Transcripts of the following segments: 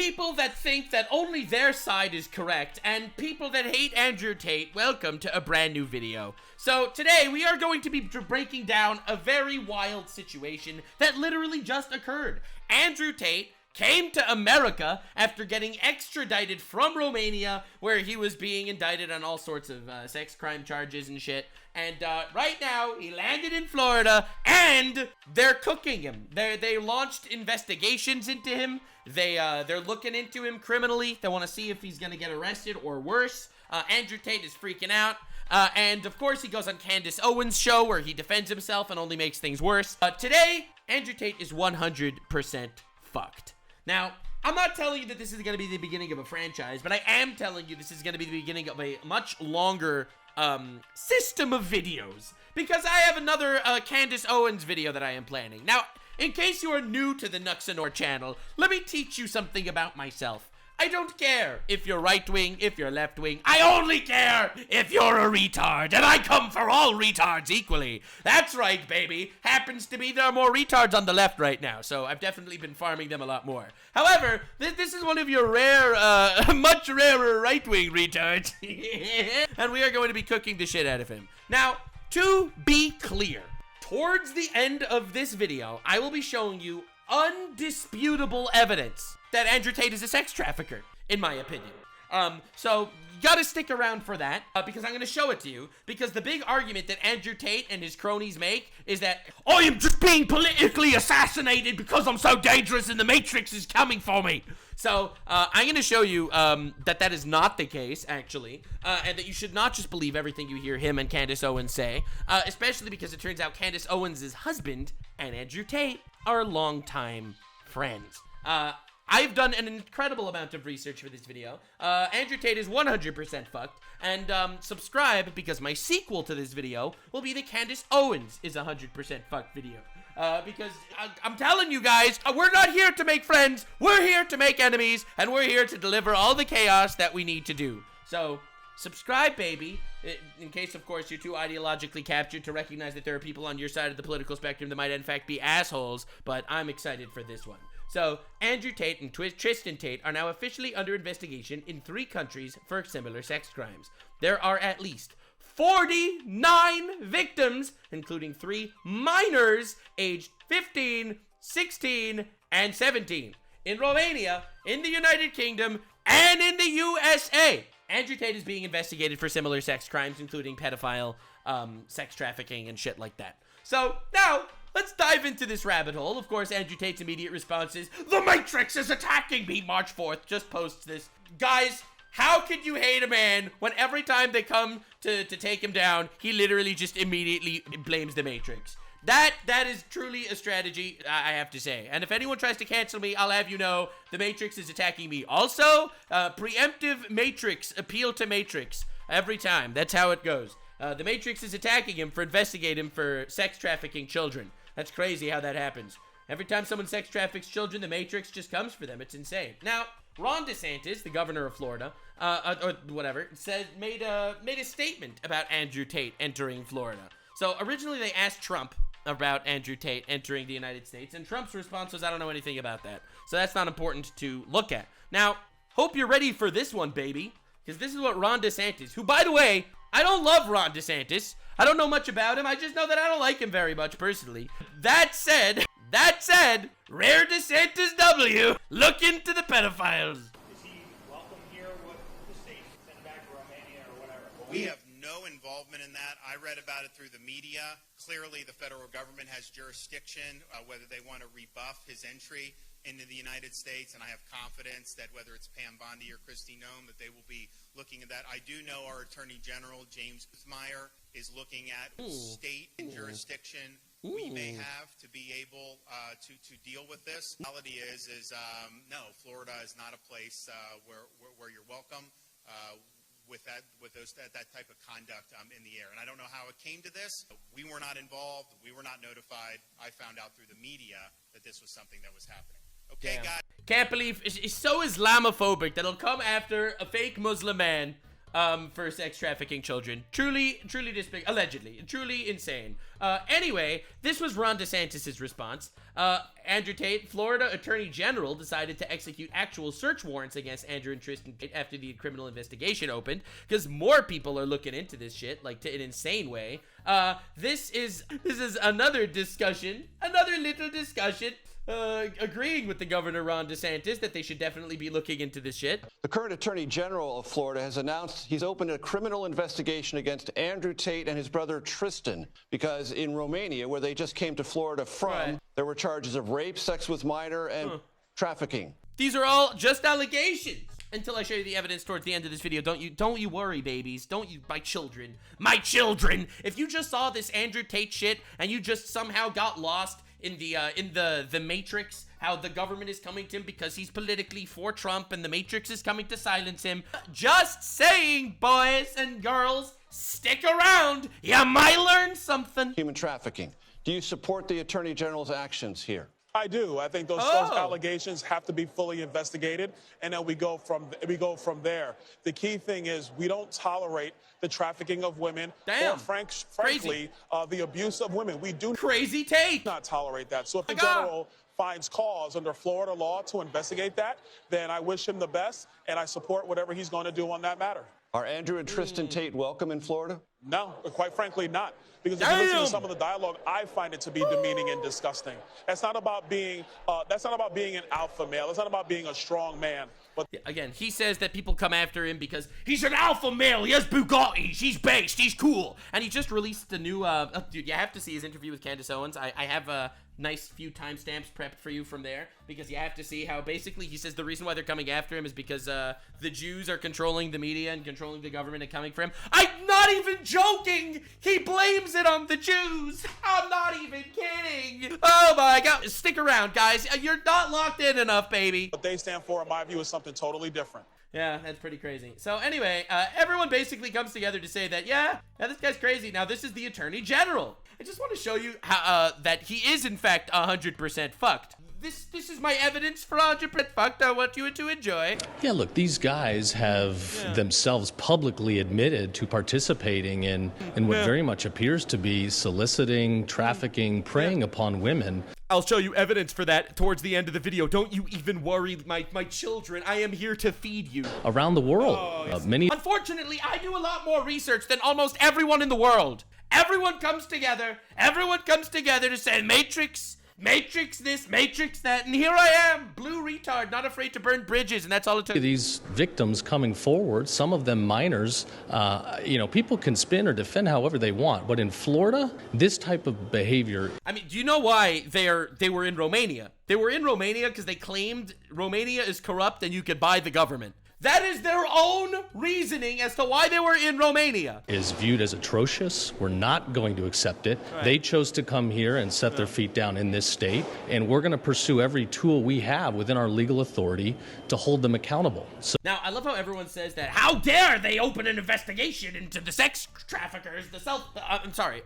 people that think that only their side is correct, and people that hate Andrew Tate, welcome to a brand new video. So today we are going to be breaking down a very wild situation that literally just occurred. Andrew Tate came to America after getting extradited from Romania, where he was being indicted on all sorts of sex crime charges and shit. And right now, he landed in Florida, and they're cooking him. They launched investigations into him. They're looking into him criminally. They want to see if he's gonna get arrested or worse. Andrew Tate is freaking out. And of course, he goes on Candace Owens' show where he defends himself and only makes things worse. Today, Andrew Tate is 100% fucked. Now, I'm not telling you that this is going to be the beginning of a franchise, but I am telling you this is going to be the beginning of a much longer system of videos, because I have another Candace Owens video that I am planning. Now, in case you are new to the Nuxanor channel, let me teach you something about myself. I don't care if you're right-wing, if you're left-wing. I only care if you're a retard, and I come for all retards equally. That's right, baby. Happens to be there are more retards on the left right now, so I've definitely been farming them a lot more. However, this is one of your rare, much rarer right-wing retards, and we are going to be cooking the shit out of him. Now, to be clear, towards the end of this video, I will be showing you undisputable evidence that Andrew Tate is a sex trafficker, in my opinion. So you gotta stick around for that, because I'm gonna show it to you, because the big argument that Andrew Tate and his cronies make is that I am just being politically assassinated because I'm so dangerous and the Matrix is coming for me. So I'm gonna show you that is not the case, actually, and that you should not just believe everything you hear him and Candace Owens say, especially because it turns out Candace Owens' husband and Andrew Tate are longtime friends. I've done an incredible amount of research for this video. Andrew Tate is 100% fucked, and subscribe because my sequel to this video will be the Candace Owens is 100% fucked video. Because I'm telling you guys, we're not here to make friends, we're here to make enemies, and we're here to deliver all the chaos that we need to do. So, subscribe, baby, in case, of course, you're too ideologically captured to recognize that there are people on your side of the political spectrum that might, in fact, be assholes, but I'm excited for this one. So, Andrew Tate and Tristan Tate are now officially under investigation in 3 countries for similar sex crimes. There are at least 49 victims, including 3 minors aged 15, 16, and 17. In Romania, in the United Kingdom, and in the USA. Andrew Tate is being investigated for similar sex crimes, including pedophile, sex trafficking, and shit like that. So, now, let's dive into this rabbit hole. Of course, Andrew Tate's immediate response is, "The Matrix is attacking me!" March 4th, just posts this. Guys, how could you hate a man when every time they come to take him down, he literally just immediately blames the Matrix? That is truly a strategy, I have to say. And if anyone tries to cancel me, I'll have you know the Matrix is attacking me. Also, preemptive Matrix, appeal to Matrix. Every time. That's how it goes. The Matrix is attacking him for investigating him for sex trafficking children. That's crazy how that happens. Every time someone sex traffics children, the Matrix just comes for them. It's insane. Now, Ron DeSantis, the governor of Florida, or whatever, made a statement about Andrew Tate entering Florida. So originally they asked Trump about Andrew Tate entering the United States, and Trump's response was, "I don't know anything about that." So that's not important to look at. Now, hope you're ready for this one, baby, because this is what Ron DeSantis, who, by the way, I don't love Ron DeSantis. I don't know much about him. I just know that I don't like him very much personally. That said, rare DeSantis W, look into the pedophiles. Is he welcome here? What the state send back to Romania or whatever? We have no involvement in that. I read about it through the media. Clearly, the federal government has jurisdiction, whether they want to rebuff his entry into the United States, and I have confidence that whether it's Pam Bondi or Kristi Noem, that they will be looking at that. I do know our Attorney General, James Meyer, is looking at state and jurisdiction we may have to be able to deal with this. The reality is no, Florida is not a place where you're welcome with that type of conduct in the air. And I don't know how it came to this. We were not involved. We were not notified. I found out through the media that this was something that was happening. Okay, Damn. guys. Can't believe it's so Islamophobic that he'll come after a fake Muslim man for sex trafficking children. Truly despicable. Allegedly. Truly insane. Anyway, this was Ron DeSantis' response. Andrew Tate, Florida Attorney General, decided to execute actual search warrants against Andrew and Tristan Tate after the criminal investigation opened, because more people are looking into this shit, like, to an insane way. This is another discussion, another little discussion, agreeing with the governor, Ron DeSantis, that they should definitely be looking into this shit. The current Attorney General of Florida has announced he's opened a criminal investigation against Andrew Tate and his brother Tristan, because in Romania, where they just came to Florida from, there were charges of rape, sex with minor, and trafficking. These are all just allegations. Until I show you the evidence towards the end of this video. Don't you worry, babies. Don't you, my children. If you just saw this Andrew Tate shit and you just somehow got lost in the Matrix, how the government is coming to him because he's politically for Trump and the Matrix is coming to silence him. Just saying, boys and girls, stick around. You might learn something. Human trafficking. Do you support the Attorney General's actions here? I do. I think those allegations have to be fully investigated, and then we go from there. The key thing is we don't tolerate the trafficking of women or, frankly, the abuse of women. We do crazy take not tolerate that. So if the general finds cause under Florida law to investigate that, then I wish him the best, and I support whatever he's going to do on that matter. Are Andrew and Tristan Tate welcome in Florida? No, quite frankly, not. Because if you listen to some of the dialogue, I find it to be demeaning and disgusting. That's not about being an alpha male. It's not about being a strong man. But again, he says that people come after him because he's an alpha male. He has Bugattis. He's based. He's cool. And he just released a new. Dude, you have to see his interview with Candace Owens. I have a nice few timestamps prepped for you from there, because you have to see how basically he says the reason why they're coming after him is because the Jews are controlling the media and controlling the government and coming for him. I'm not even joking. He blames it on the Jews. I'm not even kidding. Oh my God. Stick around, guys. You're not locked in enough, baby. What they stand for, in my view, is something totally different. Yeah, that's pretty crazy. So anyway, everyone basically comes together to say that, yeah, this guy's crazy. Now, this is the Attorney General. I just want to show you how, that he is, in fact, 100% fucked. This is my evidence for 100% fucked. I want you to enjoy. Yeah, look, these guys have themselves publicly admitted to participating in what very much appears to be soliciting, trafficking, preying upon women. I'll show you evidence for that towards the end of the video. Don't you even worry, my children. I am here to feed you. Around the world. Unfortunately, I do a lot more research than almost everyone in the world. Everyone comes together to say Matrix this, Matrix that, and here I am, blue retard, not afraid to burn bridges, and that's all it took. These victims coming forward, some of them minors, people can spin or defend however they want, but in Florida, this type of behavior... I mean, do you know why they were in Romania? They were in Romania because they claimed Romania is corrupt and you could buy the government. That is their own reasoning as to why they were in Romania. Is viewed as atrocious. We're not going to accept it. Right. They chose to come here and set their feet down in this state, and we're going to pursue every tool we have within our legal authority to hold them accountable. So now, I love how everyone says that, how dare they open an investigation into the sex traffickers,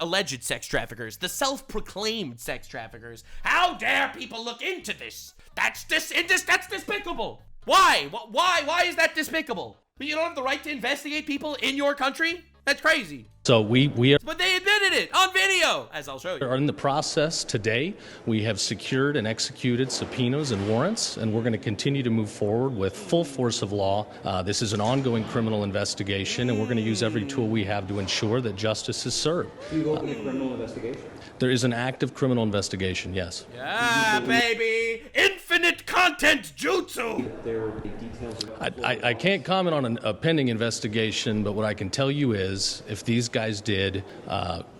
alleged sex traffickers, the self-proclaimed sex traffickers. How dare people look into this? That's despicable. Why? Why is that despicable? You don't have the right to investigate people in your country? That's crazy. So we are... But they admitted it on video, as I'll show you. Are in the process today. We have secured and executed subpoenas and warrants, and we're going to continue to move forward with full force of law. This is an ongoing criminal investigation, and we're going to use every tool we have to ensure that justice is served. Do you open a criminal investigation? There is an active criminal investigation, yes. Yeah, baby! Infinite content jutsu! I can't comment on a pending investigation, but what I can tell you is if these guys did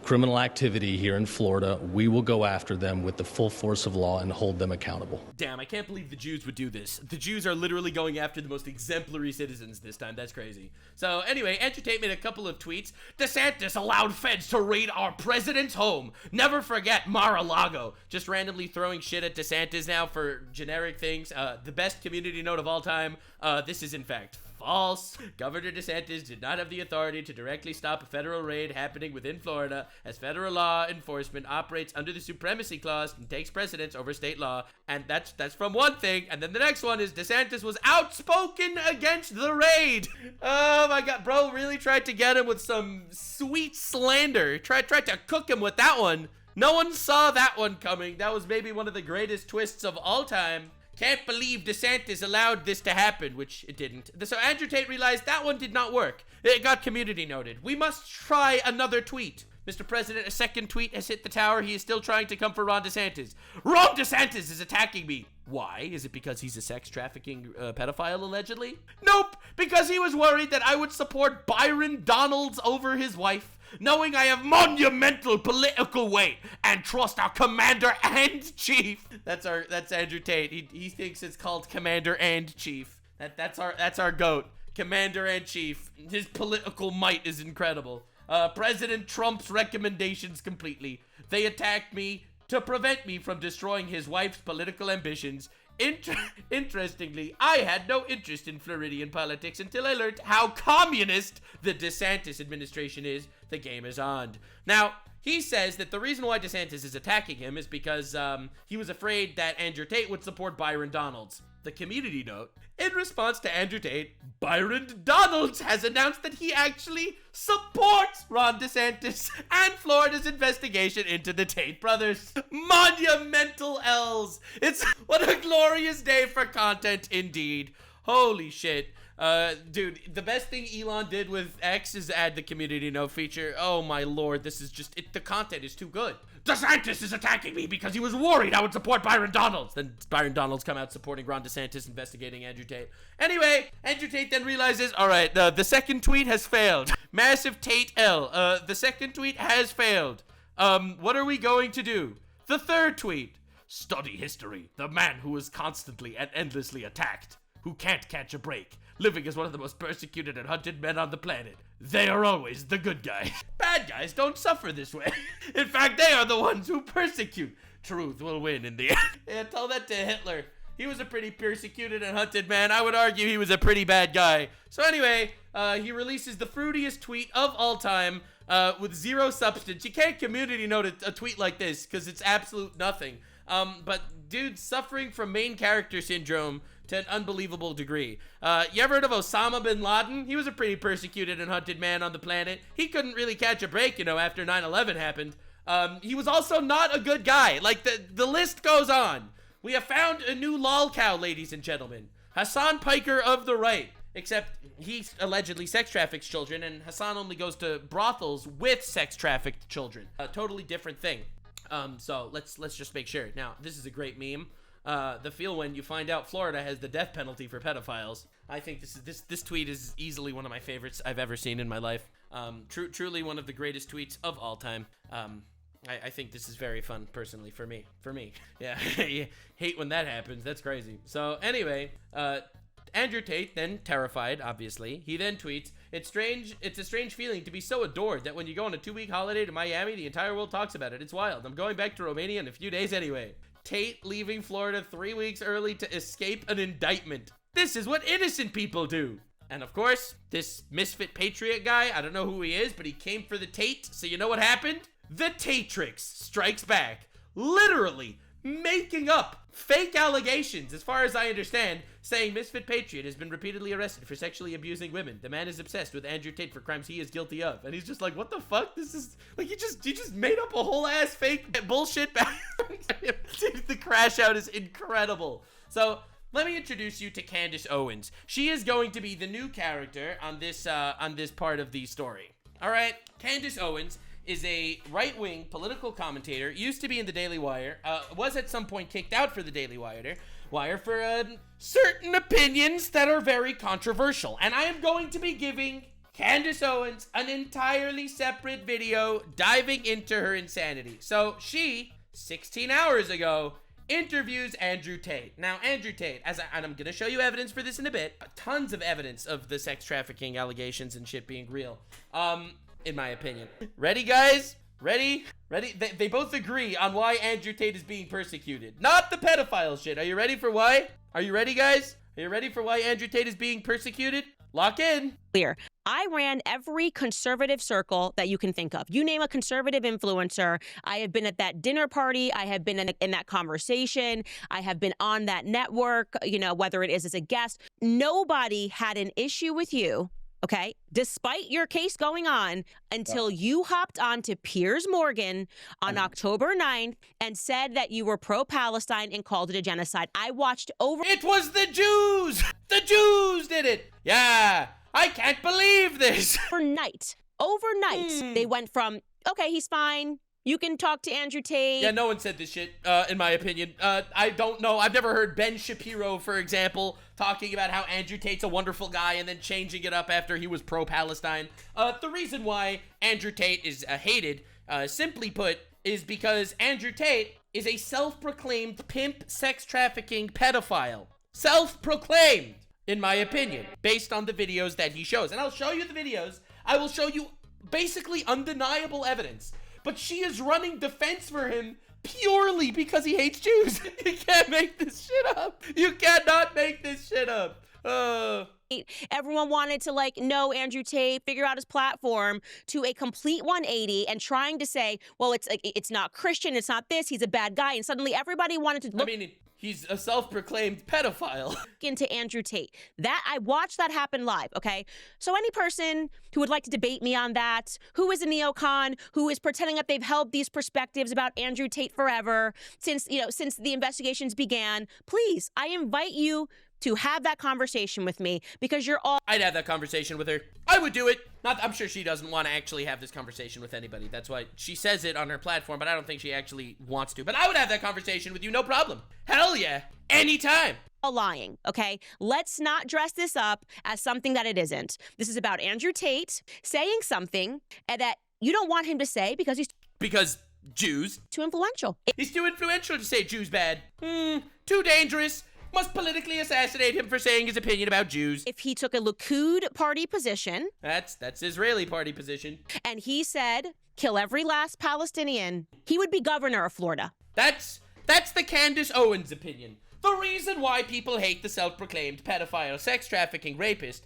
criminal activity here in Florida, we will go after them with the full force of law and hold them accountable. Damn, I can't believe the Jews would do this. The Jews are literally going after the most exemplary citizens this time. That's crazy. So anyway, Andrew Tate made a couple of tweets. DeSantis allowed feds to raid our president's home. Never forget Mar-a-Lago. Just randomly throwing shit at DeSantis now for generic things. The best community note of all time. This is in fact false. Governor DeSantis did not have the authority to directly stop a federal raid happening within Florida. as federal law enforcement operates under the supremacy clause and takes precedence over state law. And that's from one thing. And then the next one is DeSantis was outspoken against the raid. Oh my God, bro really tried to get him with some sweet slander. Tried to cook him with that one. No one saw that one coming. That was maybe one of the greatest twists of all time. Can't believe DeSantis allowed this to happen, which it didn't. So Andrew Tate realized that one did not work. It got community noted. We must try another tweet. Mr. President, a second tweet has hit the tower. He is still trying to come for Ron DeSantis. Ron DeSantis is attacking me. Why? Is it because he's a sex trafficking pedophile, allegedly? Nope, because he was worried that I would support Byron Donalds over his wife, knowing I have monumental political weight and trust our commander and chief. That's Andrew Tate. He thinks it's called commander and chief. That's our goat. Commander and chief. His political might is incredible. President Trump's recommendations completely. They attacked me to prevent me from destroying his wife's political ambitions. Interestingly, I had no interest in Floridian politics until I learned how communist the DeSantis administration is. The game is on. Now, he says that the reason why DeSantis is attacking him is because he was afraid that Andrew Tate would support Byron Donalds. The community note, in response to Andrew Tate, Byron Donalds has announced that he actually supports Ron DeSantis and Florida's investigation into the Tate brothers. Monumental L's. What a glorious day for content indeed. Holy shit. Dude, the best thing Elon did with X is add the community note feature. Oh my lord, this is just, the content is too good. DeSantis is attacking me because he was worried I would support Byron Donalds. Then Byron Donalds come out supporting Ron DeSantis investigating Andrew Tate. Anyway, Andrew Tate then realizes, all right, the second tweet has failed. Massive Tate L. The second tweet has failed. What are we going to do? The third tweet. Study history. The man who is constantly and endlessly attacked. Who can't catch a break. Living as one of the most persecuted and hunted men on the planet. They are always the good guys. Bad guys don't suffer this way. In fact, they are the ones who persecute. Truth will win in the end. Yeah, tell that to Hitler. He was a pretty persecuted and hunted man. I would argue he was a pretty bad guy. So anyway, he releases the fruitiest tweet of all time with zero substance. You can't community note a tweet like this because it's absolute nothing. But dude, suffering from main character syndrome to an unbelievable degree. You ever heard of Osama bin Laden? He was a pretty persecuted and hunted man on the planet. He couldn't really catch a break, after 9/11 happened. He was also not a good guy. Like, the list goes on. We have found a new lolcow, ladies and gentlemen. Hassan Piker of the right. Except he allegedly sex traffics children, and Hassan only goes to brothels with sex trafficked children. A totally different thing. So let's just make sure. Now, this is a great meme. The feel when you find out Florida has the death penalty for pedophiles. I think this tweet is easily one of my favorites I've ever seen in my life. Truly one of the greatest tweets of all time. I think this is very fun, personally, for me. Yeah, I hate when that happens. That's crazy. So anyway, Andrew Tate, then terrified, obviously, he then tweets, it's a strange feeling to be so adored that when you go on a 2-week holiday to Miami, the entire world talks about it. It's wild. I'm going back to Romania in a few days anyway. Tate leaving Florida 3 weeks early to escape an indictment. This is what innocent people do. And of course, this misfit patriot guy, I don't know who he is, but he came for the Tate, so you know what happened? The Tatrix strikes back, literally making up fake allegations, as far as I understand, saying Misfit Patriot has been repeatedly arrested for sexually abusing women. The man is obsessed with Andrew Tate for crimes he is guilty of. And he's just like, what the fuck? This is, like, you just made up a whole ass fake bullshit back. Dude, the crash out is incredible. So, let me introduce you to Candace Owens. She is going to be the new character on this part of the story. All right, Candace Owens is a right-wing political commentator, used to be in the Daily Wire, was at some point kicked out for the Daily Wire for certain opinions that are very controversial. And I am going to be giving Candace Owens an entirely separate video diving into her insanity. So she, 16 hours ago, interviews Andrew Tate. Now, Andrew Tate, and I'm going to show you evidence for this in a bit, tons of evidence of the sex trafficking allegations and shit being real. In my opinion. Ready, guys? Ready? They both agree on why Andrew Tate is being persecuted. Not the pedophile shit. Are you ready for why? Are you ready, guys? Are you ready for why Andrew Tate is being persecuted? Lock in. Clear. I ran every conservative circle that you can think of. You name a conservative influencer. I have been at that dinner party. I have been in that conversation. I have been on that network, you know, whether it is as a guest. Nobody had an issue with you, okay, despite your case going on, until you hopped on to Piers Morgan on October 9th and said that you were pro-Palestine and called it a genocide. I watched over... It was the Jews! The Jews did it! Yeah! I can't believe this! Overnight, they went from, okay, he's fine. You can talk to Andrew Tate. Yeah, no one said this shit, in my opinion. I don't know. I've never heard Ben Shapiro, for example, talking about how Andrew Tate's a wonderful guy and then changing it up after he was pro-Palestine. The reason why Andrew Tate is hated, simply put, is because Andrew Tate is a self-proclaimed pimp, sex trafficking pedophile. Self-proclaimed, in my opinion, based on the videos that he shows. And I'll show you the videos. I will show you basically undeniable evidence. But she is running defense for him purely because he hates Jews. You can't make this shit up. You cannot make this shit up. Everyone wanted to, like, know Andrew Tate, figure out his platform, to a complete 180 and trying to say, well, it's not Christian, it's not this, he's a bad guy. And suddenly everybody wanted to look... I mean, he's a self-proclaimed pedophile. Into Andrew Tate. I watched that happen live, okay? So any person who would like to debate me on that, who is a neocon, who is pretending that they've held these perspectives about Andrew Tate forever, since the investigations began, please, I invite you to have that conversation with me, because you're all... I'd have that conversation with her. I would do it. I'm sure she doesn't want to actually have this conversation with anybody. That's why she says it on her platform, but I don't think she actually wants to. But I would have that conversation with you, no problem. Hell yeah. Anytime. Lying, okay? Let's not dress this up as something that it isn't. This is about Andrew Tate saying something that you don't want him to say because he's... Because Jews. Too influential. He's too influential to say Jews bad. Too dangerous. Must politically assassinate him for saying his opinion about Jews. If he took a Likud party position... That's Israeli party position. And he said, kill every last Palestinian, he would be governor of Florida. That's the Candace Owens opinion. The reason why people hate the self-proclaimed pedophile, sex trafficking rapist,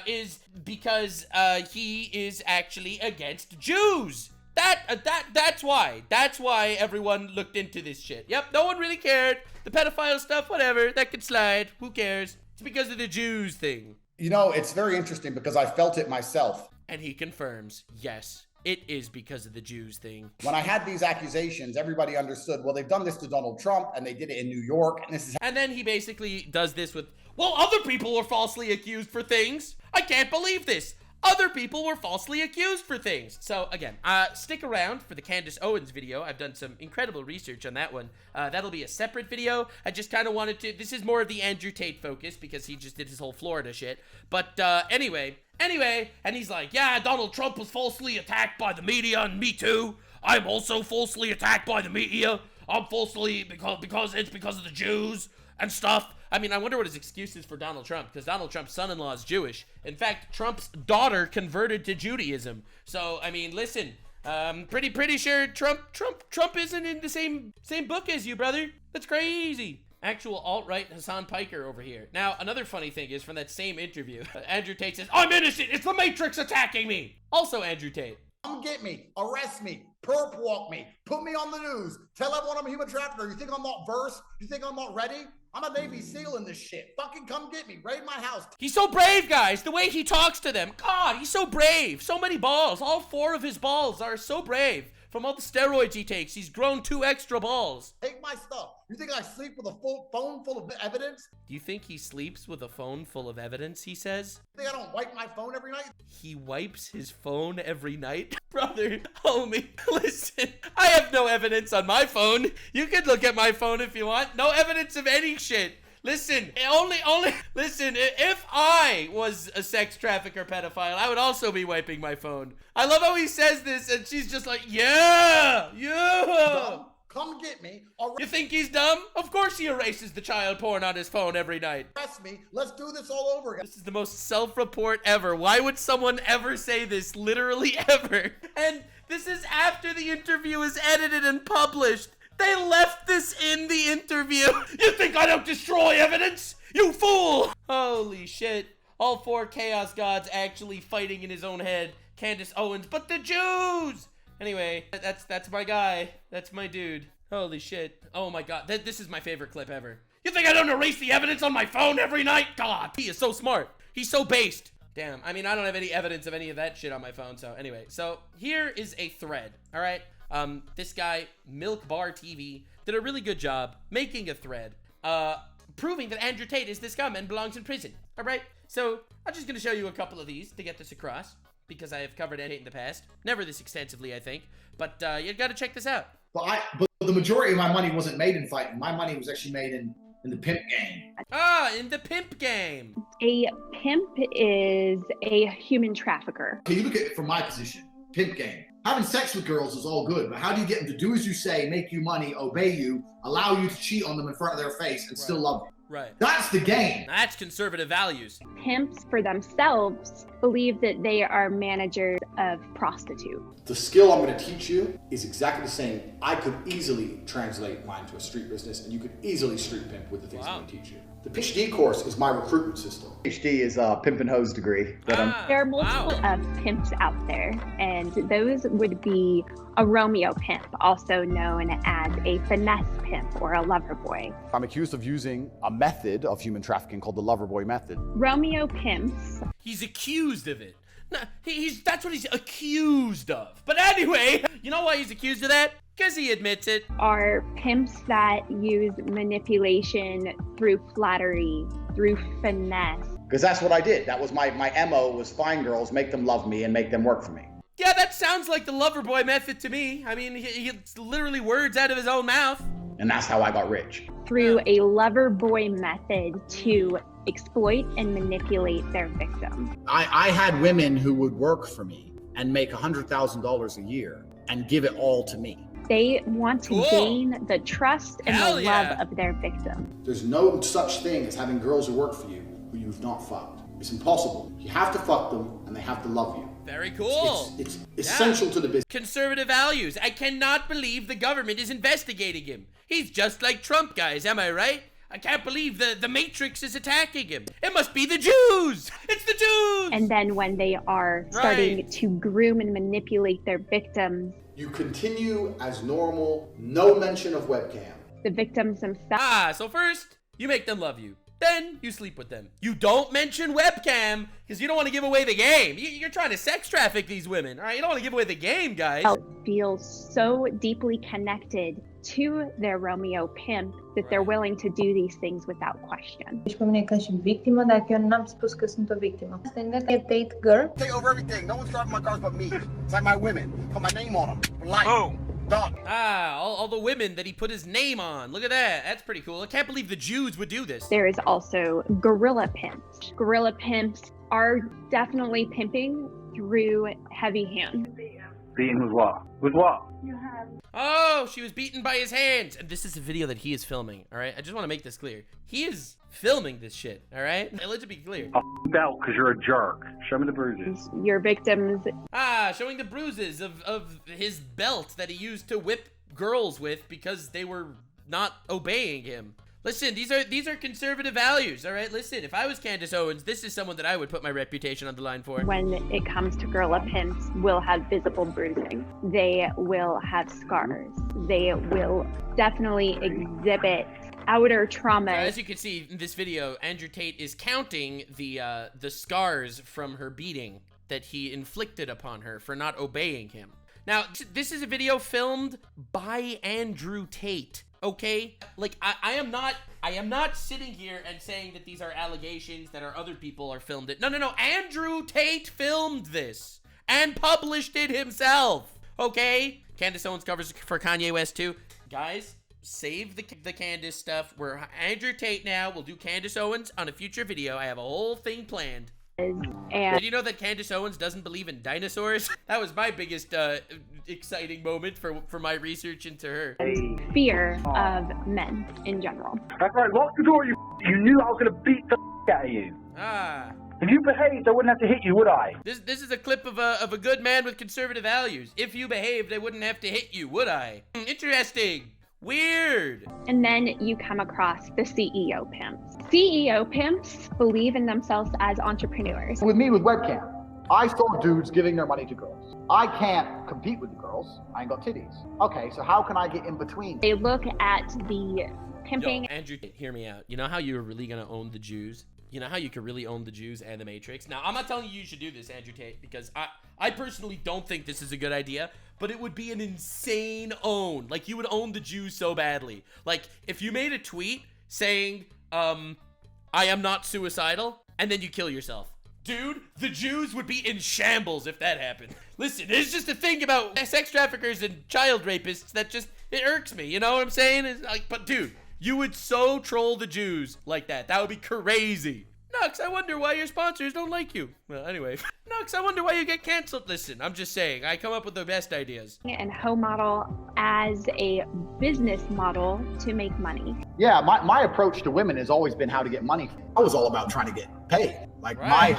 is because he is actually against Jews. That's why. That's why everyone looked into this shit. Yep, no one really cared. The pedophile stuff, whatever, that could slide. Who cares? It's because of the Jews thing. You know, it's very interesting because I felt it myself. And he confirms, yes, it is because of the Jews thing. When I had these accusations, everybody understood, well, they've done this to Donald Trump and they did it in New York. And then he basically does this with, well, other people were falsely accused for things. I can't believe this. Other people were falsely accused for things. So again, stick around for the Candace Owens video. I've done some incredible research on that one. That'll be a separate video. I just kind of wanted to, this is more of the Andrew Tate focus because he just did his whole Florida shit. But anyway, and he's like, yeah, Donald Trump was falsely attacked by the media, and me too. I'm also falsely attacked by the media. I'm falsely, because it's because of the Jews and stuff. I mean, I wonder what his excuse is for Donald Trump, because Donald Trump's son-in-law is Jewish. In fact, Trump's daughter converted to Judaism. So, I mean, listen, pretty sure Trump isn't in the same book as you, brother. That's crazy. Actual alt-right Hassan Piker over here. Now, another funny thing is from that same interview, Andrew Tate says, I'm innocent. It's the Matrix attacking me. Also, Andrew Tate. Come get me, arrest me, perp walk me, put me on the news, tell everyone I'm a human trafficker. You think I'm not versed? You think I'm not ready? I'm a Navy SEAL in this shit. Fucking come get me, raid my house. He's so brave, guys. The way he talks to them. God, he's so brave. So many balls. All 4 of his balls are so brave. From all the steroids he takes, he's grown 2 extra balls. Take my stuff. You think I sleep with a phone full of evidence? Do you think he sleeps with a phone full of evidence, he says? You think I don't wipe my phone every night? He wipes his phone every night? Brother, homie, listen, I have no evidence on my phone. You can look at my phone if you want. No evidence of any shit. Listen, listen, if I was a sex trafficker pedophile, I would also be wiping my phone. I love how he says this and she's just like, yeah. Dumb. Come get me. You think he's dumb? Of course he erases the child porn on his phone every night. Arrest me. Let's do this all over again. This is the most self-report ever. Why would someone ever say this? Literally ever. And this is after the interview is edited and published. They left this in the interview. You think I don't destroy evidence? You fool! Holy shit. All 4 chaos gods actually fighting in his own head. Candace Owens, but the Jews! Anyway, that's my guy. That's my dude. Holy shit. Oh my god. This is my favorite clip ever. You think I don't erase the evidence on my phone every night? God, he is so smart. He's so based. Damn, I mean, I don't have any evidence of any of that shit on my phone, so anyway. So, here is a thread, all right? This guy, Milk Bar TV, did a really good job making a thread, proving that Andrew Tate is this scum and belongs in prison, all right? So, I'm just gonna show you a couple of these to get this across, because I have covered Tate in the past. Never this extensively, I think, but you gotta check this out. But the majority of my money wasn't made in fighting. My money was actually made in the pimp game. Ah, in the pimp game. A pimp is a human trafficker. Okay, you look at it from my position, pimp game. Having sex with girls is all good, but how do you get them to do as you say, make you money, obey you, allow you to cheat on them in front of their face and still love you? Right. That's the game. That's conservative values. Pimps for themselves believe that they are managers of prostitutes. The skill I'm going to teach you is exactly the same. I could easily translate mine to a street business, and you could easily street pimp with the things I'm going to teach you. The PhD course is my recruitment system. PhD is a pimp and hose degree. There are multiple pimps out there, and those would be a Romeo pimp, also known as a finesse pimp or a lover boy. I'm accused of using a method of human trafficking called the lover boy method. Romeo pimps. He's accused of it. No, that's what he's accused of. But anyway, you know why he's accused of that? Because he admits it. Are pimps that use manipulation through flattery, through finesse. Because that's what I did. That was my MO, was find girls, make them love me, and make them work for me. Yeah, that sounds like the lover boy method to me. I mean, it's literally words out of his own mouth. And that's how I got rich. Through a lover boy method to exploit and manipulate their victim. I had women who would work for me and make $100,000 a year and give it all to me. They want to gain the trust and the love of their victim. There's no such thing as having girls who work for you who you've not fucked. It's impossible. You have to fuck them and they have to love you. Very cool. It's essential to the business. Conservative values. I cannot believe the government is investigating him. He's just like Trump, guys. Am I right? I can't believe the Matrix is attacking him. It must be the Jews. It's the Jews. And then when they are starting to groom and manipulate their victims, you continue as normal, no mention of webcam. The victims themselves. Ah, so first, you make them love you. Then you sleep with them. You don't mention webcam because you don't want to give away the game. You're trying to sex traffic these women, all right? You don't want to give away the game, guys. Feel so deeply connected to their Romeo pimp that they're willing to do these things without question. Deci pe mine ca și victimă, dacă eu n-am spus că sunt o victimă. Stand a date girl. Take over everything. No one's driving my cars but me. It's like my women. Put my name on them. For life. Boom. Done. Ah, all the women that he put his name on. Look at that. That's pretty cool. I can't believe the Jews would do this. There is also gorilla pimps. Gorilla pimps are definitely pimping through heavy hands. Beaten with what? With what? Oh, she was beaten by his hands. And this is a video that he is filming, all right? I just want to make this clear. He is filming this shit, all right? Let it be clear. I belt because you're a jerk. Show me the bruises. Your victims. Ah, showing the bruises of his belt that he used to whip girls with because they were not obeying him. Listen, these are conservative values, all right? Listen, if I was Candace Owens, this is someone that I would put my reputation on the line for. When it comes to gorilla pimps, will have visible bruising. They will have scars. They will definitely exhibit outer trauma. As you can see in this video, Andrew Tate is counting the scars from her beating that he inflicted upon her for not obeying him. Now, this is a video filmed by Andrew Tate. Okay, like I am not sitting here and saying that these are allegations that our other people are filmed it. No. Andrew Tate filmed this and published it himself. Okay, Candace Owens covers for Kanye West too. Guys, save the Candace stuff. We're Andrew Tate now. We'll do Candace Owens on a future video. I have a whole thing planned. And did you know that Candace Owens doesn't believe in dinosaurs? That was my biggest exciting moment for my research into her. Fear of men in general. That's right, lock the door, you knew I was gonna beat the out of you. Ah. If you behaved, I wouldn't have to hit you, would I? This is a clip of a good man with conservative values. If you behaved, I wouldn't have to hit you, would I? Interesting. Weird. And then you come across the CEO pimps. CEO pimps believe in themselves as entrepreneurs. With me with webcam, I saw dudes giving their money to girls. I can't compete with the girls. I ain't got titties. Okay, so how can I get in between? They look at the pimping. Yo, Andrew, hear me out. You know how you're really gonna own the Jews? You know how you could really own the Jews and the Matrix? Now, I'm not telling you should do this, Andrew Tate, because I personally don't think this is a good idea, but it would be an insane own. Like, you would own the Jews so badly. Like, if you made a tweet saying, I am not suicidal, and then you kill yourself. Dude, the Jews would be in shambles if that happened. Listen, there's just a thing about sex traffickers and child rapists that just, it irks me, you know what I'm saying? It's like, but dude, you would so troll the Jews like that. That would be crazy. Nux, I wonder why your sponsors don't like you. Well, anyway. Nux, I wonder why you get canceled. Listen, I'm just saying, I come up with the best ideas. And hoe model as a business model to make money. Yeah, my approach to women has always been how to get money. I was all about trying to get paid. Like Right.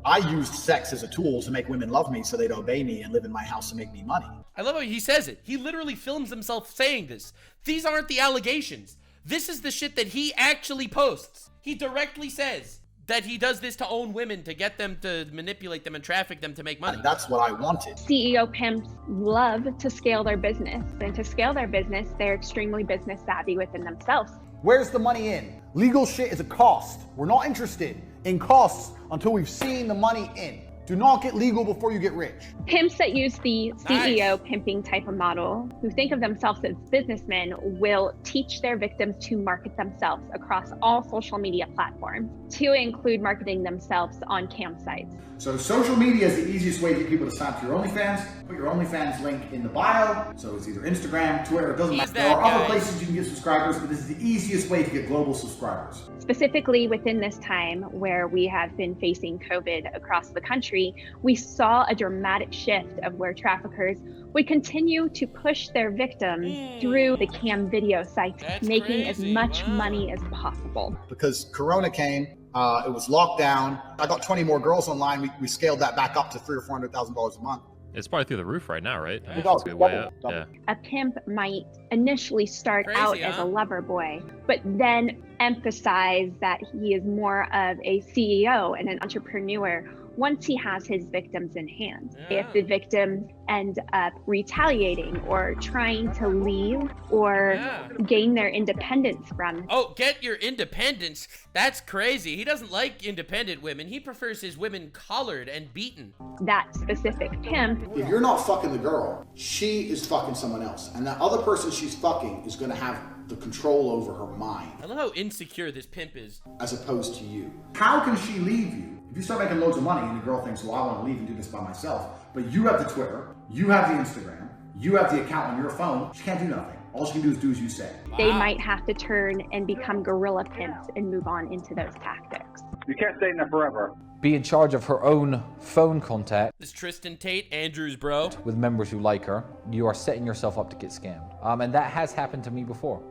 I used sex as a tool to make women love me so they'd obey me and live in my house and make me money. I love how he says it. He literally films himself saying this. These aren't the allegations. This is the shit that he actually posts. He directly says that he does this to own women, to get them to manipulate them and traffic them to make money. And that's what I wanted. CEO pimps love to scale their business. And to scale their business, they're extremely business savvy within themselves. Where's the money in? Legal shit is a cost. We're not interested in costs until we've seen the money in. Do not get legal before you get rich. Pimps that use the CEO pimping type of model, who think of themselves as businessmen, will teach their victims to market themselves across all social media platforms, to include marketing themselves on campsites. So social media is the easiest way to get people to sign up to your OnlyFans. Put your OnlyFans link in the bio. So it's either Instagram, Twitter, it doesn't matter. There are other places you can get subscribers, but this is the easiest way to get global subscribers. Specifically within this time where we have been facing COVID across the country, we saw a dramatic shift of where traffickers would continue to push their victims through the cam video sites, making as much money as possible. Because Corona came, it was locked down. I got 20 more girls online. We scaled that back up to $300,000 or $400,000 a month. It's probably through the roof right now, right? It does. Way up. Yeah. A pimp might initially start out as a lover boy, but then emphasize that he is more of a CEO and an entrepreneur once he has his victims in hand. If the victims end up retaliating or trying to leave or gain their independence from. Oh, get your independence? That's crazy. He doesn't like independent women. He prefers his women collared and beaten. That specific pimp. If you're not fucking the girl, she is fucking someone else. And that other person she's fucking is going to have the control over her mind. I love how insecure this pimp is. As opposed to you. How can she leave you? If you start making loads of money and the girl thinks, well, I want to leave and do this by myself, but you have the Twitter, you have the Instagram, you have the account on your phone, she can't do nothing. All she can do is do as you say. They might have to turn and become guerrilla pimps and move on into those tactics. You can't stay in there forever. Be in charge of her own phone contact. This Tristan Tate, Andrew's bro. With members who like her. You are setting yourself up to get scammed. And that has happened to me before.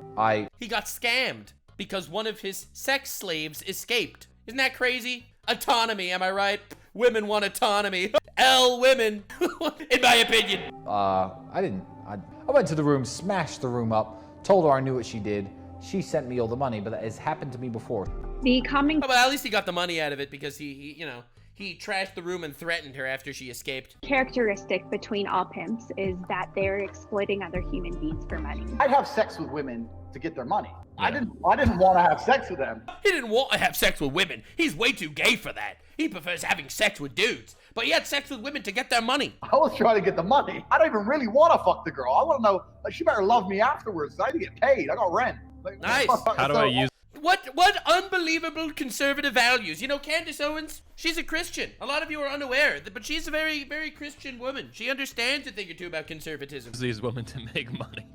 He got scammed because one of his sex slaves escaped. Isn't that crazy? Autonomy, am I right? Women want autonomy. Women, in my opinion. I went to the room, smashed the room up, told her I knew what she did. She sent me all the money, but that has happened to me before. But at least he got the money out of it because he trashed the room and threatened her after she escaped. Characteristic between all pimps is that they're exploiting other human beings for money. I'd have sex with women to get their money. I didn't want to have sex with them. He didn't want to have sex with women. He's way too gay for that. He prefers having sex with dudes. But he had sex with women to get their money. I was trying to get the money. I don't even really want to fuck the girl. I want to know, she better love me afterwards. I need to get paid. I got rent. Nice. How do I use... What unbelievable conservative values. You know, Candace Owens, she's a Christian. A lot of you are unaware, but she's a very, very Christian woman. She understands a thing or two about conservatism. These women to make money.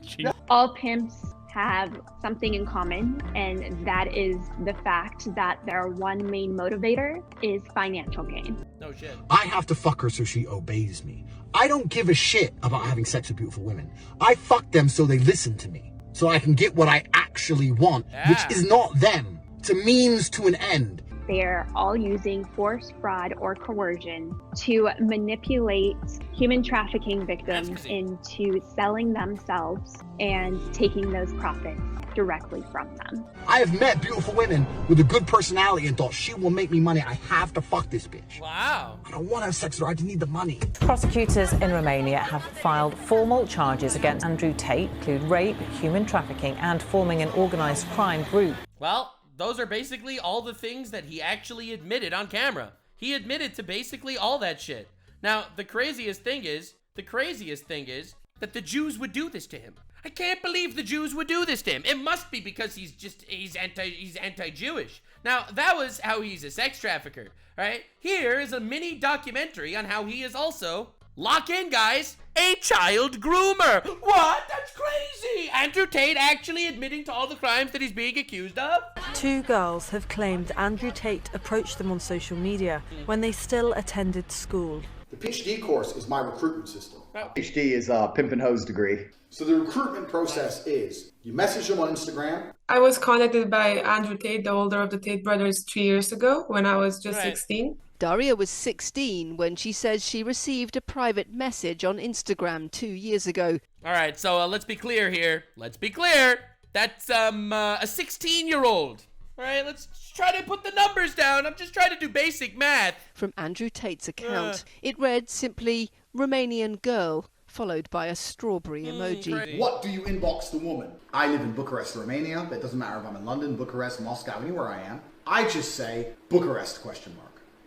All pimps have something in common, and that is the fact that their one main motivator is financial gain. No shit. I have to fuck her so she obeys me. I don't give a shit about having sex with beautiful women. I fuck them so they listen to me, so I can get what I actually want, which is not them. It's a means to an end. They're all using force, fraud, or coercion to manipulate human trafficking victims into selling themselves and taking those profits directly from them. I have met beautiful women with a good personality and thought she will make me money. I have to fuck this bitch. Wow. I don't want to have sex with her. I just need the money. Prosecutors in Romania have filed formal charges against Andrew Tate, include rape, human trafficking, and forming an organised crime group. Well, those are basically all the things that he actually admitted on camera. He admitted to basically all that shit. Now, the craziest thing is that the Jews would do this to him. I can't believe the Jews would do this to him. It must be because he's anti-Jewish. Now, that was how he's a sex trafficker, right? Here is a mini documentary on how he is also, lock in guys, a child groomer. What? That's crazy. Andrew Tate actually admitting to all the crimes that he's being accused of? 2 girls have claimed Andrew Tate approached them on social media when they still attended school. The PhD course is my recruitment system. PhD is a pimp and hose degree. So the recruitment process is, you message them on Instagram. I was contacted by Andrew Tate, the older of the Tate brothers, 3 years ago when I was just 16. Daria was 16 when she says she received a private message on Instagram 2 years ago. All right, so let's be clear here. Let's be clear. That's a 16-year-old. All right, let's try to put the numbers down. I'm just trying to do basic math. From Andrew Tate's account, it read simply, Romanian girl, followed by a strawberry emoji. What do you inbox the woman? I live in Bucharest, Romania. That doesn't matter if I'm in London, Bucharest, Moscow, anywhere I am. I just say Bucharest ?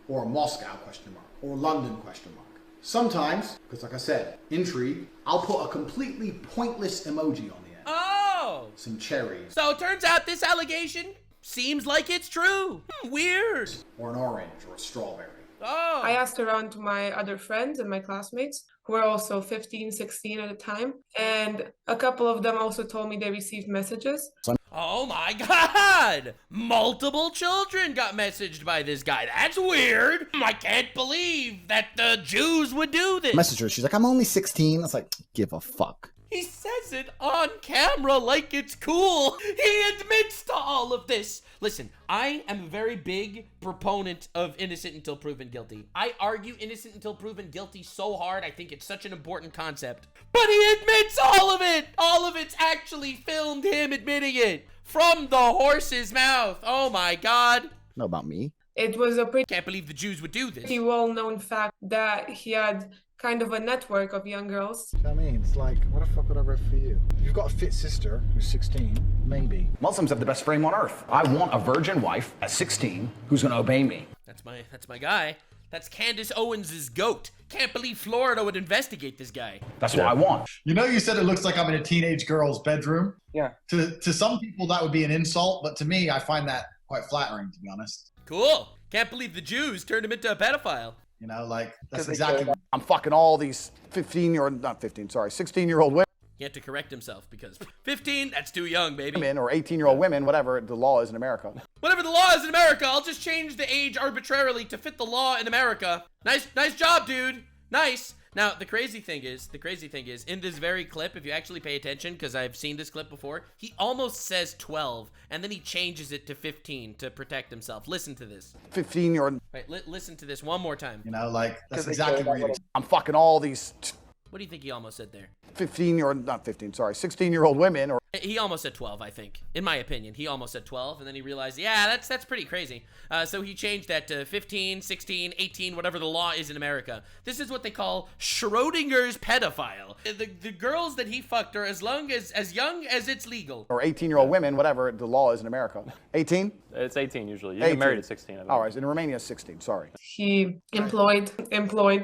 Or Moscow ? Or London ? Sometimes, because like I said, intrigue, I'll put a completely pointless emoji on the end. Oh! Some cherries. So it turns out this allegation seems like it's true. Weird. Or an orange or a strawberry. Oh. I asked around to my other friends and my classmates who were also 15, 16 at the time. And a couple of them also told me they received messages. Oh my God! Multiple children got messaged by this guy. That's weird. I can't believe that the Jews would do this. Message her. She's like, I'm only 16. I was like, give a fuck. He says it on camera like it's cool. He admits to all of this. Listen, I am a very big proponent of innocent until proven guilty. I argue innocent until proven guilty so hard. I think it's such an important concept. But he admits all of it. All of it's actually filmed him admitting it from the horse's mouth. Oh my God. Know about me. It was a pretty... Can't believe the Jews would do this. Pretty well-known fact that he had kind of a network of young girls. I mean, it's like, what the fuck would I read for you? If you've got a fit sister who's 16, maybe. Muslims have the best frame on earth. I want a virgin wife at 16 who's gonna obey me. That's my guy. That's Candace Owens' goat. Can't believe Florida would investigate this guy. That's what I want. You know, you said it looks like I'm in a teenage girl's bedroom. Yeah. To some people that would be an insult, but to me, I find that quite flattering, to be honest. Cool. Can't believe the Jews turned him into a pedophile. You know, like, that's exactly what I'm fucking all these 16-year-old women. He had to correct himself because 15, that's too young, baby. Women or 18-year-old women, whatever the law is in America. Whatever the law is in America, I'll just change the age arbitrarily to fit the law in America. Nice job, dude. Nice. Now, the crazy thing is, in this very clip, if you actually pay attention, because I've seen this clip before, he almost says 12, and then he changes it to 15 to protect himself. Listen to this. 15-year-old. Right, listen to this one more time. You know, like, that's exactly what you're... I'm fucking all these... What do you think he almost said there? 16-year-old women or... He almost said 12, I think. In my opinion, he almost said 12, and then he realized, yeah, that's pretty crazy. So he changed that to 15, 16, 18, whatever the law is in America. This is what they call Schrodinger's pedophile. The girls that he fucked are as young as it's legal. Or 18-year-old women, whatever the law is in America. 18? It's 18 usually. You get married at 16. I think. All right, in Romania, 16, sorry. He employed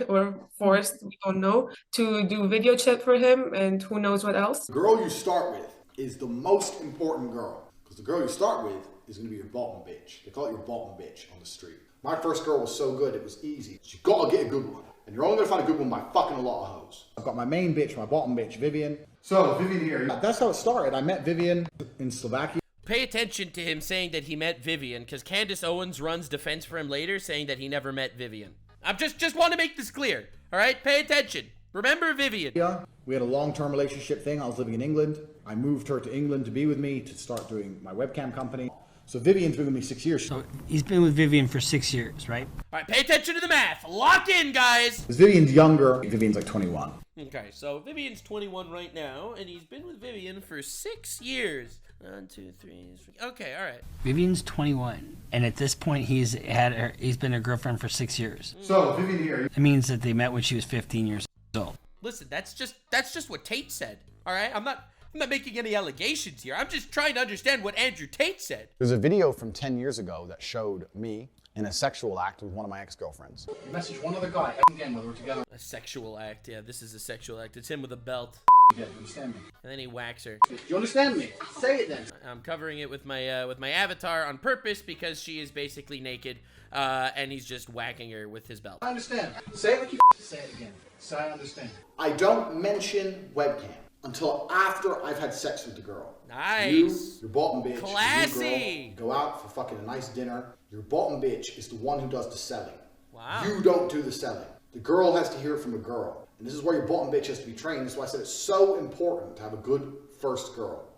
or forced, we don't know, to do video chat for him and who knows what else. The girl you start with is the most important girl. Because the girl you start with is going to be your bottom bitch. They call it your bottom bitch on the street. My first girl was so good, it was easy. You got to get a good one. And you're only going to find a good one by fucking a lot of hoes. I've got my main bitch, my bottom bitch, Vivian. So, Vivian here. That's how it started. I met Vivian in Slovakia. Pay attention to him saying that he met Vivian, because Candace Owens runs defense for him later, saying that he never met Vivian. I just want to make this clear, all right? Pay attention. Remember Vivian. Yeah, we had a long-term relationship thing. I was living in England. I moved her to England to be with me to start doing my webcam company. So Vivian's been with me 6 years. So he's been with Vivian for 6 years, right? All right, pay attention to the math. Lock in, guys. Because Vivian's younger. Vivian's like 21. Okay, so Vivian's 21 right now, and he's been with Vivian for 6 years. 1, 2, 3. Okay, all right. Vivian's 21, and at this point, he's been a girlfriend for 6 years. So Vivian here. It means that they met when she was 15 years old. Listen, that's just what Tate said. All right, I'm not making any allegations here. I'm just trying to understand what Andrew Tate said. There's a video from 10 years ago that showed me in a sexual act with one of my ex-girlfriends. You message one other guy again when we're together. A sexual act, yeah, this is a sexual act. It's him with a belt. You understand me? And then he whacks her. Do you understand me? Say it then. I'm covering it with my avatar on purpose because she is basically naked, and he's just whacking her with his belt. I understand. Say it like you say it again. So I understand. I don't mention webcam until after I've had sex with the girl. Nice. Your bottom bitch. Classy. Girl, go out for fucking a nice dinner. Your bottom bitch is the one who does the selling. Wow. You don't do the selling. The girl has to hear it from a girl. And this is where your bottom bitch has to be trained. That's why I said it's so important to have a good first girl.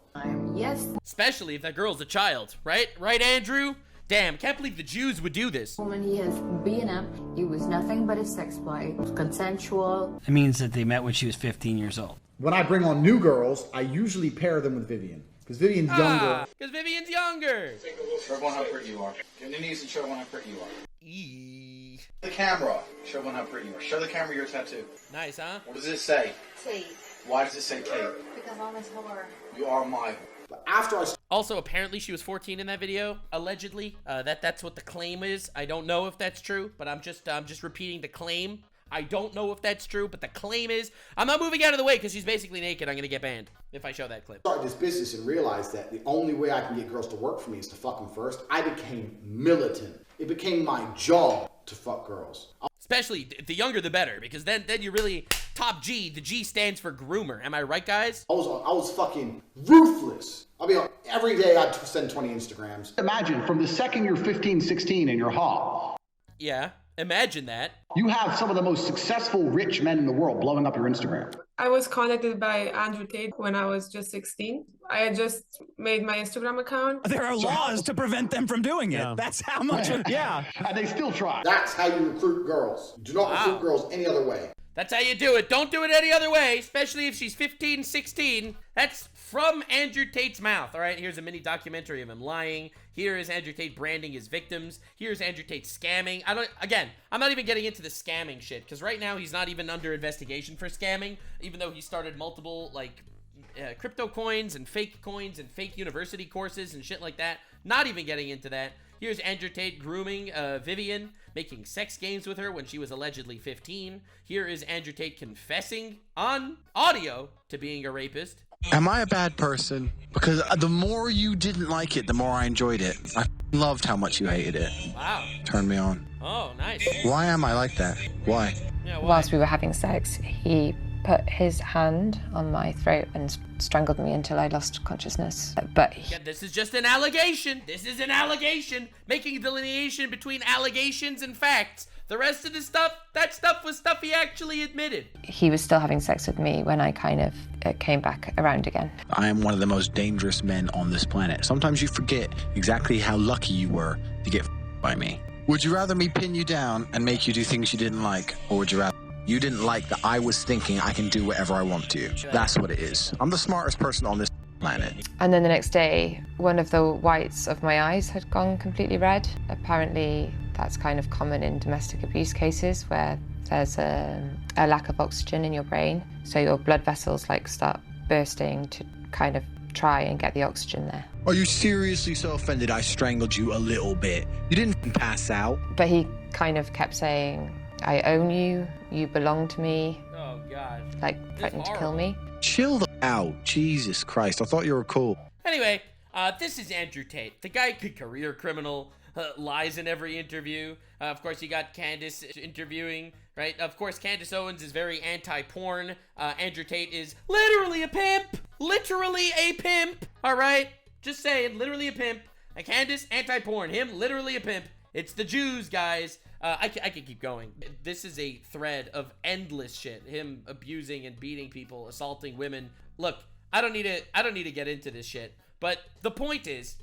Yes. Especially if that girl's a child, right? Right, Andrew? Damn, can't believe the Jews would do this. Woman he has been up, he was nothing but a sex play. It was consensual. It means that they met when she was 15 years old. When I bring on new girls, I usually pair them with Vivian. Because Vivian's younger. Because Vivian's younger. Show everyone how pretty you are. Get on your knees and show everyone how pretty you are. Eee. The camera. Show everyone how pretty you are. Show the camera your tattoo. Nice, huh? What does it say? Tate. Why does it say Tate? Because I'm his whore. You are my. But after I... Also, apparently she was 14 in that video, allegedly. That's what the claim is. I don't know if that's true, but I'm just repeating the claim. I don't know if that's true, but the claim is. I'm not moving out of the way because she's basically naked. I'm gonna get banned if I show that clip. I started this business and realized that the only way I can get girls to work for me is to fuck them first. I became militant. It became my job to fuck girls. Especially the younger the better, because then you really top G. The G stands for groomer. Am I right, guys? I was fucking ruthless. I'll be like, every day I'd send 20 Instagrams. Imagine from the second you're 15, 16 and you're hot. Yeah, imagine that. You have some of the most successful rich men in the world blowing up your Instagram. I was contacted by Andrew Tate when I was just 16. I had just made my Instagram account. There are laws to prevent them from doing it. Yeah. That's how much, yeah. And they still try. That's how you recruit girls. Do not recruit girls any other way. That's how you do it. Don't do it any other way, especially if she's 15, 16. That's from Andrew Tate's mouth. All right, here's a mini documentary of him lying. Here is Andrew Tate branding his victims. Here's Andrew Tate scamming. I'm not even getting into the scamming shit, because right now he's not even under investigation for scamming, even though he started multiple, crypto coins and fake university courses and shit like that. Not even getting into that. Here's Andrew Tate grooming Vivian, making sex games with her when she was allegedly 15. Here is Andrew Tate confessing on audio to being a rapist. Am I a bad person? Because the more you didn't like it, the more I enjoyed it. I loved how much you hated it. Wow. Turned me on. Oh, nice. Why am I like that? Why? Yeah, why? Whilst we were having sex, he put his hand on my throat and strangled me until I lost consciousness. But this is just an allegation. This is an allegation. Making a delineation between allegations and facts. The rest of the stuff, that stuff was stuff he actually admitted. He was still having sex with me when I kind of came back around again. I am one of the most dangerous men on this planet. Sometimes you forget exactly how lucky you were to get by me. Would you rather me pin you down and make you do things you didn't like, or would you rather you didn't like that I was thinking I can do whatever I want to? That's what it is. I'm the smartest person on this planet. And then the next day, one of the whites of my eyes had gone completely red. Apparently, that's kind of common in domestic abuse cases where there's a lack of oxygen in your brain. So your blood vessels start bursting to kind of try and get the oxygen there. Are you seriously so offended I strangled you a little bit? You didn't pass out. But he kind of kept saying, I own you, you belong to me. Oh, God. Threatening to kill me. Chill the out. Jesus Christ, I thought you were cool. Anyway, this is Andrew Tate. The guy, career criminal, lies in every interview. Of course, you got Candace interviewing, right? Of course, Candace Owens is very anti-porn. Andrew Tate is literally a pimp. Literally a pimp. All right? Just saying, literally a pimp. Candace, anti-porn. Him, literally a pimp. It's the Jews, guys. I could keep going. This is a thread of endless shit. Him abusing and beating people, assaulting women. Look, I don't need to get into this shit. But the point is,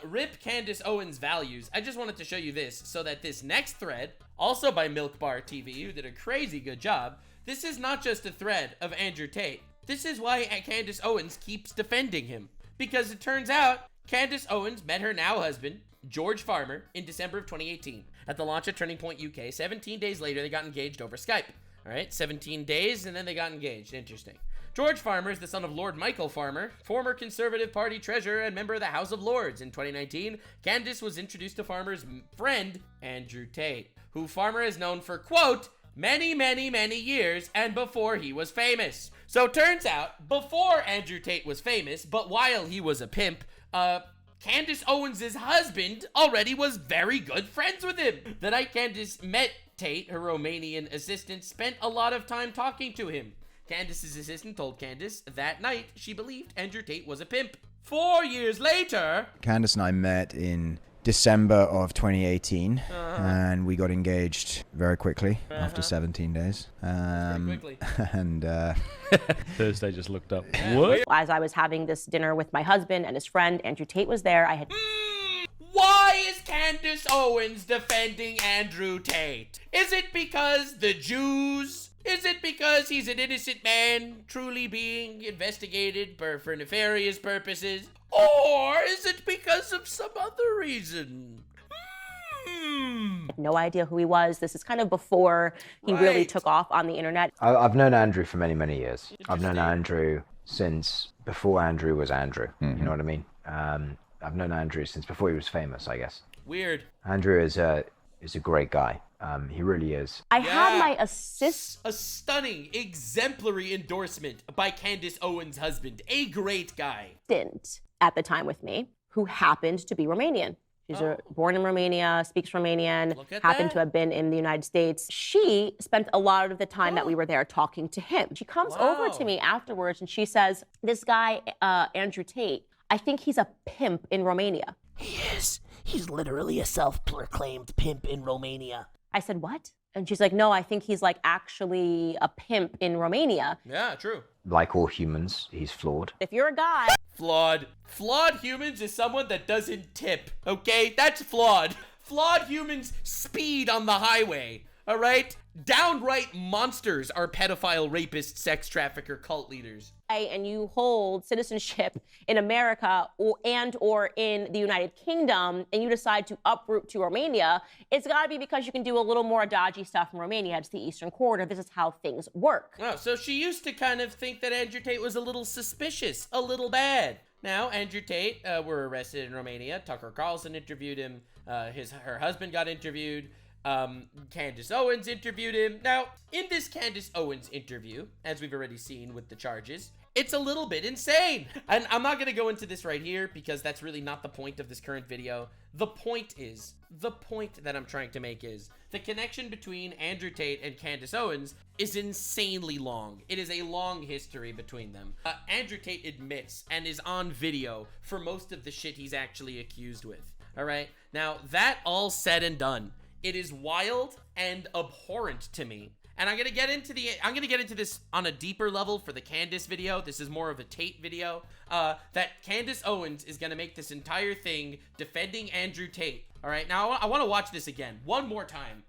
Rip Candace Owens values. I just wanted to show you this so that this next thread, also by Milk Bar TV, who did a crazy good job, this is not just a thread of Andrew Tate. This is why Candace Owens keeps defending him. Because it turns out Candace Owens met her now husband, George Farmer, in December of 2018 at the launch of Turning Point UK. 17 days later, they got engaged over Skype. All right, 17 days, and then they got engaged. Interesting. George Farmer is the son of Lord Michael Farmer, former Conservative Party treasurer and member of the House of Lords. In 2019, Candace was introduced to Farmer's friend, Andrew Tate, who Farmer has known for, quote, many, many, many years and before he was famous. So turns out, before Andrew Tate was famous, but while he was a pimp, Candace Owens' husband already was very good friends with him. The night Candace met Tate, her Romanian assistant, spent a lot of time talking to him. Candace's assistant told Candace that night she believed Andrew Tate was a pimp. 4 years later, Candace and I met in December of 2018, and we got engaged very quickly after 17 days. Quickly. And Thursday just looked up. What? As I was having this dinner with my husband and his friend, Andrew Tate was there. I had... Why is Candace Owens defending Andrew Tate? Is it because the Jews? Is it because he's an innocent man truly being investigated for nefarious purposes? Or is it because of some other reason? No idea who he was. This is kind of before he really took off on the internet. I've known Andrew for many, many years. I've known Andrew since before Andrew was Andrew. You know what I mean? I've known Andrew since before he was famous, I guess. Weird. Andrew is a great guy. He really is. I had my assist. A stunning, exemplary endorsement by Candace Owens' husband. A great guy. At the time with me, who happened to be Romanian. She's born in Romania, speaks Romanian, happened to have been in the United States. She spent a lot of the time that we were there talking to him. She comes over to me afterwards and she says, this guy, Andrew Tate, I think he's a pimp in Romania. He is. He's literally a self-proclaimed pimp in Romania. I said, what? And she's like, no, I think he's like actually a pimp in Romania. Yeah, true. Like all humans, he's flawed. If you're a guy... Flawed. Flawed humans is someone that doesn't tip, okay? That's flawed. Flawed humans speed on the highway, all right? Downright monsters are pedophile, rapist, sex trafficker, cult leaders. And you hold citizenship in America or in the United Kingdom, and you decide to uproot to Romania, it's got to be because you can do a little more dodgy stuff in Romania. It's the Eastern Corridor. This is how things work. Oh, so she used to kind of think that Andrew Tate was a little suspicious, a little bad. Now, Andrew Tate were arrested in Romania. Tucker Carlson interviewed him. Her husband got interviewed. Candace Owens interviewed him. Now, in this Candace Owens interview, as we've already seen with the charges, it's a little bit insane. And I'm not going to go into this right here because that's really not the point of this current video. The point that I'm trying to make is the connection between Andrew Tate and Candace Owens is insanely long. It is a long history between them. Andrew Tate admits and is on video for most of the shit he's actually accused with. All right. Now, that all said and done, it is wild and abhorrent to me. And I'm gonna get into this on a deeper level for the Candace video. This is more of a Tate video. That Candace Owens is gonna make this entire thing defending Andrew Tate. All right, now I want to watch this again one more time.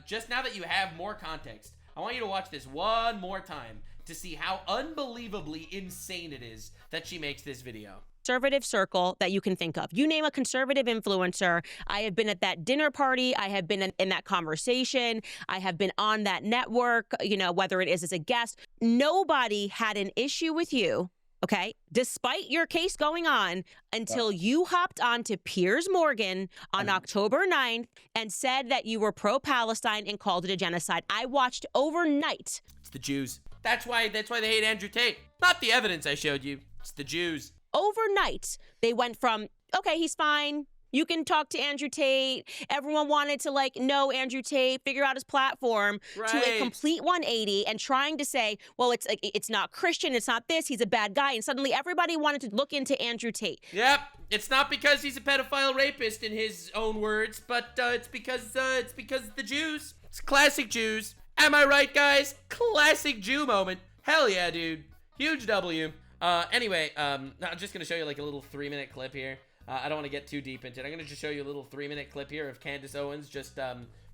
Just now that you have more context, I want you to watch this one more time to see how unbelievably insane it is that she makes this video. Conservative circle that you can think of. You name a conservative influencer. I have been at that dinner party. I have been in that conversation. I have been on that network, whether it is as a guest. Nobody had an issue with you, okay, despite your case going on until you hopped on to Piers Morgan on October 9th and said that you were pro-Palestine and called it a genocide. I watched overnight. It's the Jews. That's why they hate Andrew Tate. Not the evidence I showed you. It's the Jews. Overnight, they went from, okay, he's fine. You can talk to Andrew Tate. Everyone wanted to know Andrew Tate, figure out his platform, to a complete 180 and trying to say, well, it's not Christian, it's not this, he's a bad guy. And suddenly everybody wanted to look into Andrew Tate. Yep, it's not because he's a pedophile rapist in his own words, but it's because the Jews. It's classic Jews. Am I right, guys? Classic Jew moment. Hell yeah, dude. Huge W. Anyway, I'm just gonna show you a little 3-minute clip here I don't want to get too deep into it. I'm going to just show you a little 3-minute clip here of Candace Owens just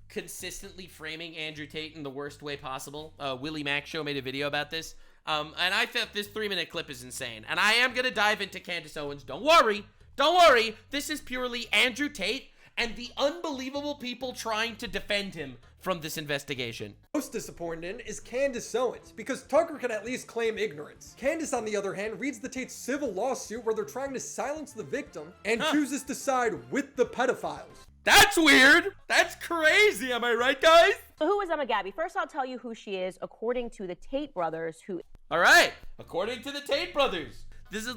consistently framing Andrew Tate in the worst way possible. Willie Mac Show made a video about this. And I thought this 3-minute clip is insane. And I am going to dive into Candace Owens. Don't worry. Don't worry. This is purely Andrew Tate and the unbelievable people trying to defend him from this investigation. Most disappointed in is Candace Owens, because Tucker can at least claim ignorance. Candace, on the other hand, reads the Tate civil lawsuit where they're trying to silence the victim and chooses to side with the pedophiles. That's weird. That's crazy. Am I right, guys? So who is Emma Gabby? First, I'll tell you who she is according to the Tate brothers, who... All right. According to the Tate brothers. This is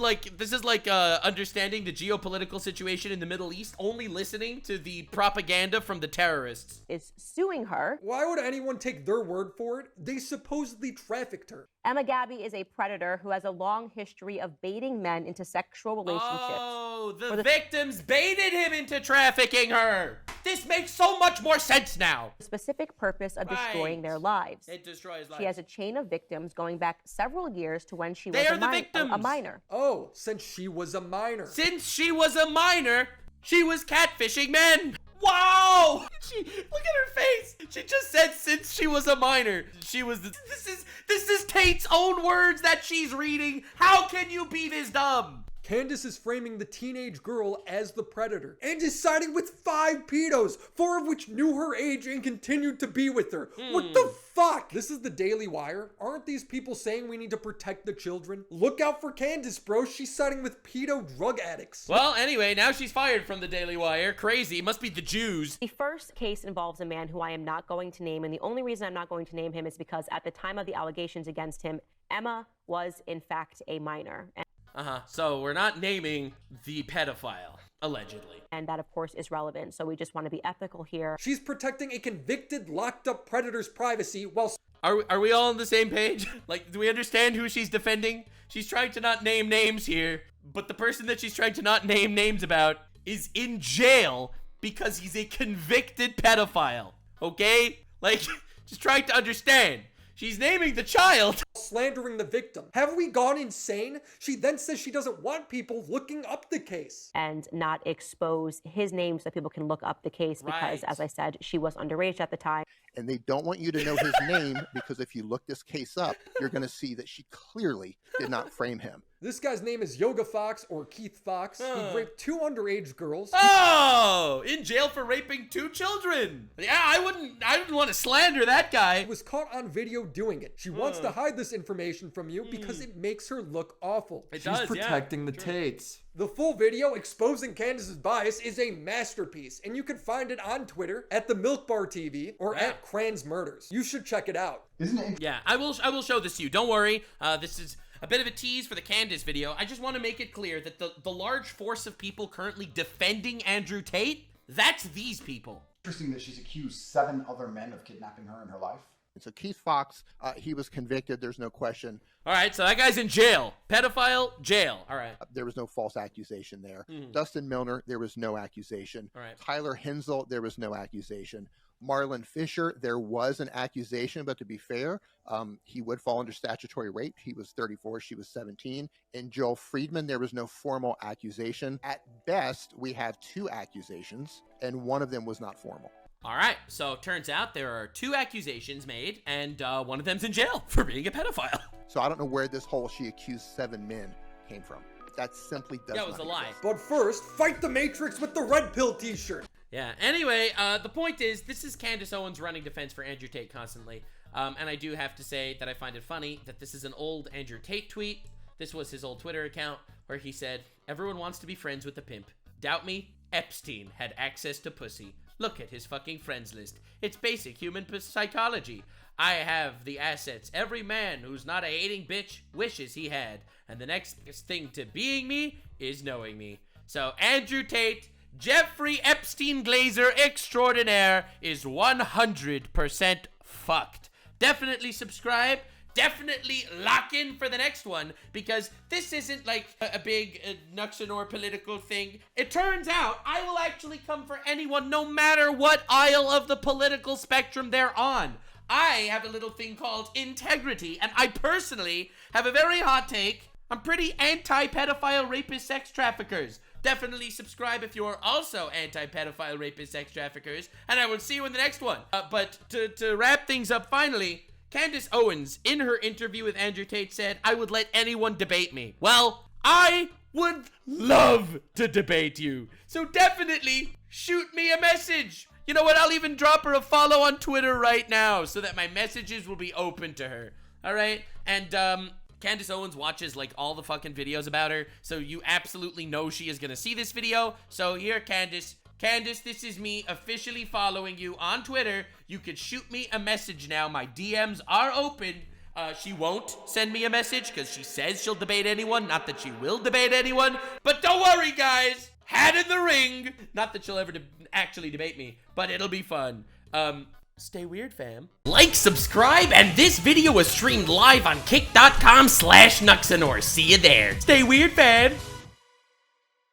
like understanding the geopolitical situation in the Middle East, only listening to the propaganda from the terrorists. Is suing her. Why would anyone take their word for it? They supposedly trafficked her. Emma Gabby is a predator who has a long history of baiting men into sexual relationships. Oh, the victims baited him into trafficking her. This makes so much more sense now. The specific purpose of destroying their lives. It destroys lives. She has a chain of victims going back several years to when she was a minor. Oh, since she was a minor. Since she was a minor, she was catfishing men. Wow! Look at her face. She just said since she was a minor. She was this is Tate's own words that she's reading. How can you be this dumb? Candace is framing the teenage girl as the predator and is siding with 5 pedos, 4 of which knew her age and continued to be with her. What the fuck? This is the Daily Wire. Aren't these people saying we need to protect the children? Look out for Candace, bro. She's siding with pedo drug addicts. Well, anyway, now she's fired from the Daily Wire. Crazy. Must be the Jews. The first case involves a man who I am not going to name, and the only reason I'm not going to name him is because at the time of the allegations against him, Emma was in fact a minor. So we're not naming the pedophile, allegedly. And that, of course, is relevant. So we just want to be ethical here. She's protecting a convicted, locked-up predator's privacy while... Are we all on the same page? Like, do we understand who she's defending? She's trying to not name names here, but the person that she's trying to not name names about is in jail because he's a convicted pedophile. Okay? Like, just trying to understand. She's naming the child. Slandering the victim. Have we gone insane? She then says she doesn't want people looking up the case. And not expose his name so people can look up the case because, as I said, she was underage at the time. And they don't want you to know his name because if you look this case up, you're going to see that she clearly did not frame him. This guy's name is Yoga Fox or Keith Fox. He raped 2 underage girls. Oh, in jail for raping 2 children. Yeah, I wouldn't want to slander that guy. He was caught on video doing it. She wants to hide this information from you because it makes her look awful. She's protecting the Tates. The full video exposing Candace's bias is a masterpiece, and you can find it on Twitter at the Milk Bar TV or at Cran's Murders. You should check it out. Isn't it? Yeah, I will show this to you. Don't worry. This is a bit of a tease for the Candace video. I just want to make it clear that the large force of people currently defending Andrew Tate, that's these people. Interesting that she's accused 7 other men of kidnapping her in her life. So Keith Fox, he was convicted. There's no question. All right, so that guy's in jail. Pedophile, jail. All right. There was no false accusation there. Dustin Milner, there was no accusation. All right. Tyler Hensel, there was no accusation. Marlon Fisher, there was an accusation, but to be fair, he would fall under statutory rape. He was 34, she was 17. And Joel Friedman, there was no formal accusation. At best, we have 2 accusations, and one of them was not formal. All right, so it turns out there are 2 accusations made, and one of them's in jail for being a pedophile. So I don't know where this whole she accused 7 men came from. That simply does not was a lie. But first, fight the Matrix with the red pill t-shirt. Yeah, anyway, the point is, this is Candace Owens running defense for Andrew Tate constantly. And I do have to say that I find it funny that this is an old Andrew Tate tweet. This was his old Twitter account where he said, "Everyone wants to be friends with the pimp. Doubt me? Epstein had access to pussy. Look at his fucking friends list. It's basic human psychology. I have the assets every man who's not a hating bitch wishes he had. And the next thing to being me is knowing me." So Andrew Tate, Jeffrey Epstein Glazer extraordinaire, is 100% fucked. Definitely subscribe. Definitely lock in for the next one, because this isn't like a big Nuxanor political thing. It turns out I will actually come for anyone, no matter what aisle of the political spectrum they're on. I have a little thing called integrity, and I personally have a very hot take. I'm pretty anti-pedophile, rapist, sex traffickers. definitely subscribe if you're also anti-pedophile, rapist, sex traffickers, and I will see you in the next one. But to wrap things up finally, Candace Owens, in her interview with Andrew Tate, said, "I would let anyone debate me." Well, I would love to debate you. So definitely shoot me a message. You know what? I'll even drop her a follow on Twitter right now so that my messages will be open to her. All right? And Candace Owens watches like all the fucking videos about her, so you absolutely know she is going to see this video. So here, Candace, this is me officially following you on Twitter. You could shoot me a message now. My DMs are open. She won't send me a message because she says she'll debate anyone. Not that she will debate anyone. But don't worry, guys. Hat in the ring. Not that she'll ever actually debate me, but it'll be fun. Stay weird, fam. Like, subscribe, and this video was streamed live on kick.com/Nuxanor. See you there. Stay weird, fam.